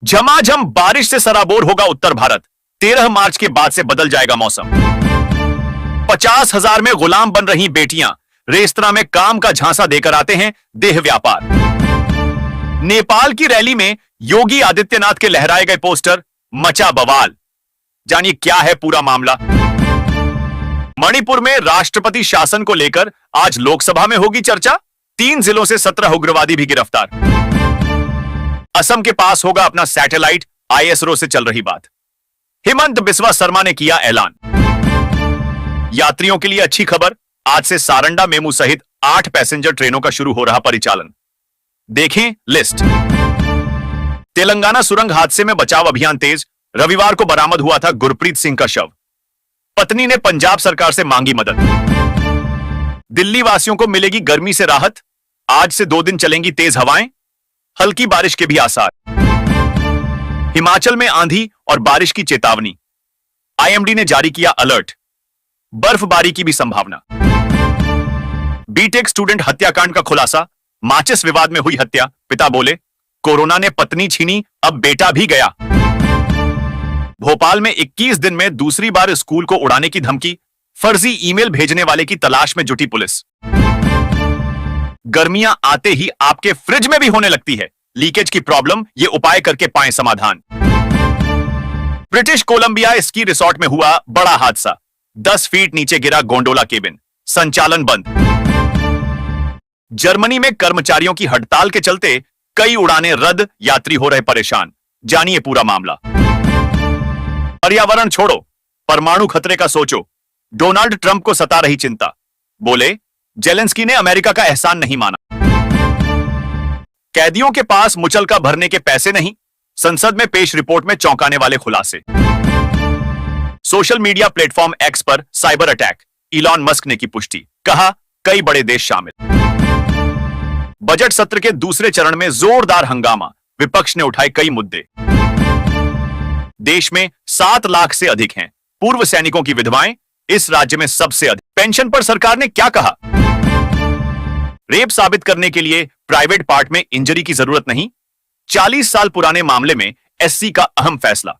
झमाझम बारिश से सराबोर होगा उत्तर भारत। 13 मार्च के बाद से बदल जाएगा मौसम। 50,000 में गुलाम बन रही बेटियां रेस्तरां में काम का झांसा देकर आते हैं देह व्यापार। नेपाल की रैली में योगी आदित्यनाथ के लहराए गए पोस्टर, मचा बवाल। जानिए क्या है पूरा मामला। मणिपुर में राष्ट्रपति शासन को लेकर आज लोकसभा में होगी चर्चा। 3 जिलों से 17 उग्रवादी भी गिरफ्तार। असम के पास होगा अपना सैटेलाइट, आईएसआरओ से चल रही बात। हेमंत बिस्वा शर्मा ने किया ऐलान। यात्रियों के लिए अच्छी खबर, आज से सारंडा मेमू सहित 8 पैसेंजर ट्रेनों का शुरू हो रहा परिचालन। देखें लिस्ट। तेलंगाना सुरंग हादसे में बचाव अभियान तेज। रविवार को बरामद हुआ था गुरप्रीत सिंह का शव। पत्नी ने पंजाब सरकार से मांगी मदद। दिल्ली वासियों को मिलेगी गर्मी से राहत। आज से 2 दिन चलेंगी तेज हवाएं, हल्की बारिश के भी आसार। हिमाचल में आंधी और बारिश की चेतावनी। आईएमडी ने जारी किया अलर्ट। बर्फबारी की भी संभावना। बीटेक स्टूडेंट हत्याकांड का खुलासा। माचिस विवाद में हुई हत्या। पिता बोले, कोरोना ने पत्नी छीनी, अब बेटा भी गया। भोपाल में 21 दिन में दूसरी बार स्कूल को उड़ाने की धमकी। फर्जी ईमेल भेजने वाले की तलाश में जुटी पुलिस। गर्मियां आते ही आपके फ्रिज में भी होने लगती है लीकेज की प्रॉब्लम, ये उपाय करके पाएं समाधान। ब्रिटिश कोलंबिया स्की रिसोर्ट में हुआ बड़ा हादसा। 10 फीट नीचे गिरा गोंडोला केबिन, संचालन बंद। जर्मनी में कर्मचारियों की हड़ताल के चलते कई उड़ानें रद्द, यात्री हो रहे परेशान। जानिए पूरा मामला। पर्यावरण छोड़ो, परमाणु खतरे का सोचो। डोनाल्ड ट्रंप को सता रही चिंता। बोले, जेलेंस्की ने अमेरिका का एहसान नहीं माना। कैदियों के पास मुचलका भरने के पैसे नहीं। संसद में पेश रिपोर्ट में चौंकाने वाले खुलासे। सोशल मीडिया प्लेटफॉर्म एक्स पर साइबर अटैक। इलॉन मस्क ने की पुष्टि, कहा कई बड़े देश शामिल। बजट सत्र के दूसरे चरण में जोरदार हंगामा। विपक्ष ने उठाए कई मुद्दे। देश में 7 लाख से अधिक हैं पूर्व सैनिकों की विधवाएं। इस राज्य में सबसे अधिक। पेंशन पर सरकार ने क्या कहा। रेप साबित करने के लिए प्राइवेट पार्ट में इंजरी की जरूरत नहीं। 40 साल पुराने मामले में एससी का अहम फैसला।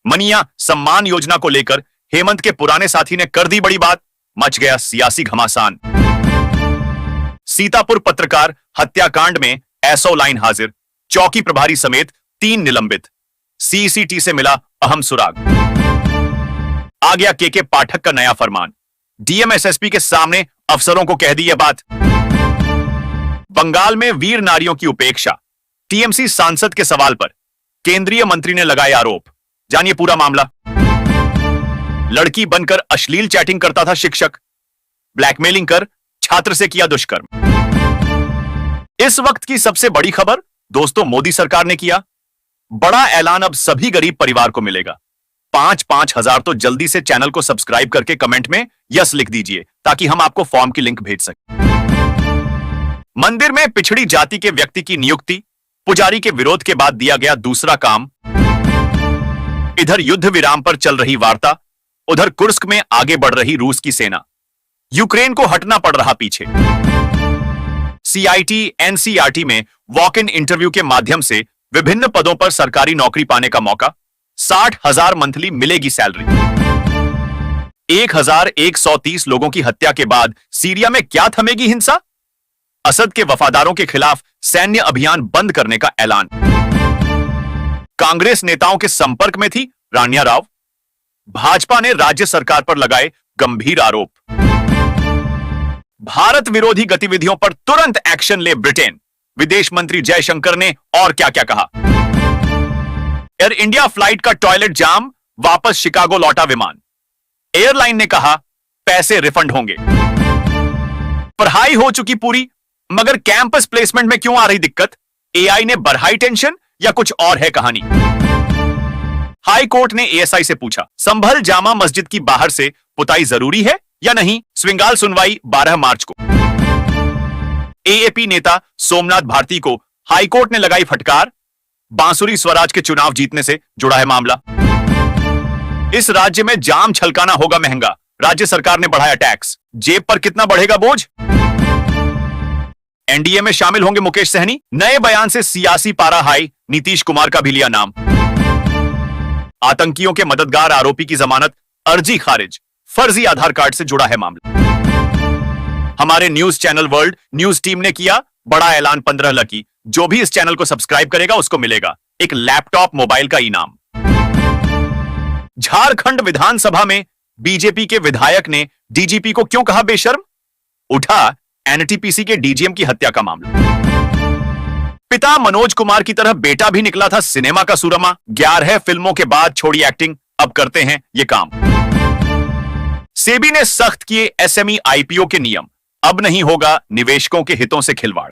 मनिया सम्मान योजना को लेकर हेमंत के पुराने साथी ने कर दी बड़ी बात। मच गया सियासी घमासान। सीतापुर पत्रकार हत्याकांड में एसओ लाइन हाजिर। चौकी प्रभारी समेत 3 निलंबित। सीसीटी से मिला अहम सुराग। आ गया केके पाठक का नया फरमान। डीएम एसएसपी के सामने अफसरों को कह दी यह बात। बंगाल में वीर नारियों की उपेक्षा। टीएमसी सांसद के सवाल पर केंद्रीय मंत्री ने लगाए आरोप। जानिए पूरा मामला। लड़की बनकर अश्लील चैटिंग करता था शिक्षक। ब्लैकमेलिंग कर छात्र से किया दुष्कर्म। इस वक्त की सबसे बड़ी खबर दोस्तों, मोदी सरकार ने किया बड़ा ऐलान। अब सभी गरीब परिवार को मिलेगा 5-5 हजार। तो जल्दी से चैनल को सब्सक्राइब करके कमेंट में यस लिख दीजिए ताकि हम आपको फॉर्म की लिंक भेज सकें। मंदिर में पिछड़ी जाति के व्यक्ति की नियुक्ति। पुजारी के विरोध के बाद दिया गया दूसरा काम। इधर युद्ध विराम पर चल रही वार्ता, उधर कुर्स्क में आगे बढ़ रही रूस की सेना। यूक्रेन को हटना पड़ रहा पीछे। सीआईटी एनसीईआरटी में वॉक इन इंटरव्यू के माध्यम से विभिन्न पदों पर सरकारी नौकरी पाने का मौका। 60,000 मंथली मिलेगी सैलरी। 1,130 लोगों की हत्या के बाद सीरिया में क्या थमेगी हिंसा। असद के वफादारों के खिलाफ सैन्य अभियान बंद करने का ऐलान। कांग्रेस नेताओं के संपर्क में थी रानिया राव। भाजपा ने राज्य सरकार पर लगाए गंभीर आरोप। भारत विरोधी गतिविधियों पर तुरंत एक्शन ले ब्रिटेन। विदेश मंत्री जयशंकर ने और क्या क्या कहा। एयर इंडिया फ्लाइट का टॉयलेट जाम, वापस शिकागो लौटा विमान। एयरलाइन ने कहा पैसे रिफंड होंगे। पढ़ाई हो चुकी पूरी, मगर कैंपस प्लेसमेंट में क्यों आ रही दिक्कत। एआई ने बढ़ाई टेंशन या कुछ और है कहानी। हाई कोर्ट ने एएसआई से पूछा, संभल जामा मस्जिद की बाहर से पुताई जरूरी है या नहीं। स्विंगाल सुनवाई 12 मार्च को। एएपी नेता सोमनाथ भारती को हाईकोर्ट ने लगाई फटकार। बांसुरी स्वराज के चुनाव जीतने से जुड़ा है मामला। इस राज्य में जाम छलकाना होगा महंगा। राज्य सरकार ने बढ़ाया टैक्स। जेब पर कितना बढ़ेगा बोझ। एनडीए में शामिल होंगे मुकेश सहनी। नए बयान से सियासी पारा हाई। नीतीश कुमार का भी लिया नाम। आतंकियों के मददगार आरोपी की जमानत अर्जी खारिज, फर्जी आधार कार्ड से जुड़ा है मामला। हमारे news channel world news team ने किया बड़ा ऐलान 15 लकी। जो भी इस चैनल को सब्सक्राइब करेगा उसको मिलेगा एक लैपटॉप मोबाइल का इनाम। झारखंड विधानसभा में बीजेपी के विधायक ने डीजीपी को क्यों कहा बेशर्म? उठा एनटीपीसी के डीजीएम की हत्या का मामला। पिता मनोज कुमार की तरह बेटा भी निकला था सिनेमा का सुरमा। 11 फिल्मों के बाद छोड़ी एक्टिंग, अब करते हैं ये काम। सेबी ने सख्त किए एसएमई आईपीओ के नियम, अब नहीं होगा निवेशकों के हितों से खिलवाड़।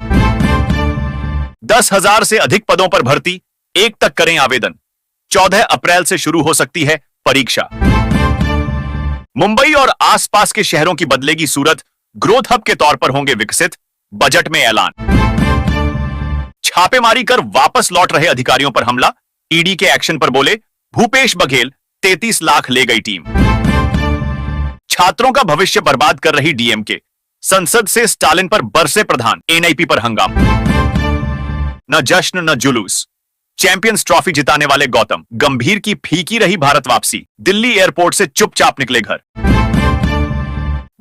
10,000 से अधिक पदों पर भर्ती, 1 तक करें आवेदन। 14 अप्रैल से शुरू हो सकती है परीक्षा। मुंबई और आसपास के शहरों की बदलेगी सूरत, ग्रोथ हब के तौर पर होंगे विकसित, बजट में ऐलान। छापेमारी कर वापस लौट रहे अधिकारियों पर हमला, ईडी के एक्शन पर बोले भूपेश बघेल, 33 लाख ले गई टीम। छात्रों का भविष्य बर्बाद कर रही डीएमके, संसद से स्टालिन पर बरसे प्रधान, एनआईपी पर हंगामा। न जश्न न जुलूस, चैंपियंस ट्रॉफी जिताने वाले गौतम गंभीर की फीकी रही भारत वापसी, दिल्ली एयरपोर्ट से चुपचाप निकले घर।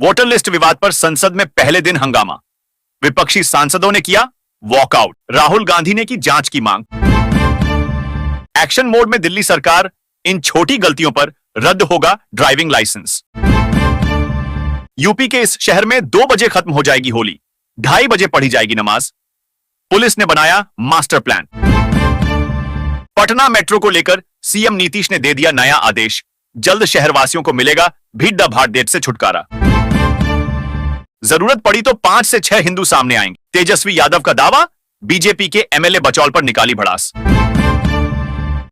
वोटर लिस्ट विवाद पर संसद में पहले दिन हंगामा, विपक्षी सांसदों ने किया वॉकआउट, राहुल गांधी ने की जांच की मांग। एक्शन मोड में दिल्ली सरकार, इन छोटी गलतियों पर रद्द होगा ड्राइविंग लाइसेंस। यूपी के इस शहर में 2 बजे खत्म हो जाएगी होली, 2:30 बजे पढ़ी जाएगी नमाज। पुलिस ने बनाया मास्टर प्लान। पटना मेट्रो को लेकर सीएम नीतीश ने दे दिया नया आदेश, जल्द शहरवासियों को मिलेगा भीड़ भाड़ से छुटकारा। जरूरत पड़ी तो 5 से 6 हिंदू सामने आएंगे, तेजस्वी यादव का दावा। बीजेपी के एमएलए बचौल पर निकाली भड़ास।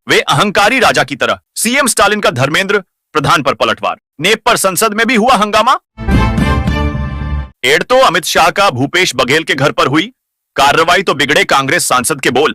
वे अहंकारी राजा की तरह, सीएम स्टालिन का धर्मेंद्र प्रधान पर पलटवार। नेप पर संसद में भी हुआ हंगामा। एड तो अमित शाह का भूपेश बघेल के घर पर हुई कार्रवाई, तो बिगड़े कांग्रेस सांसद के बोल।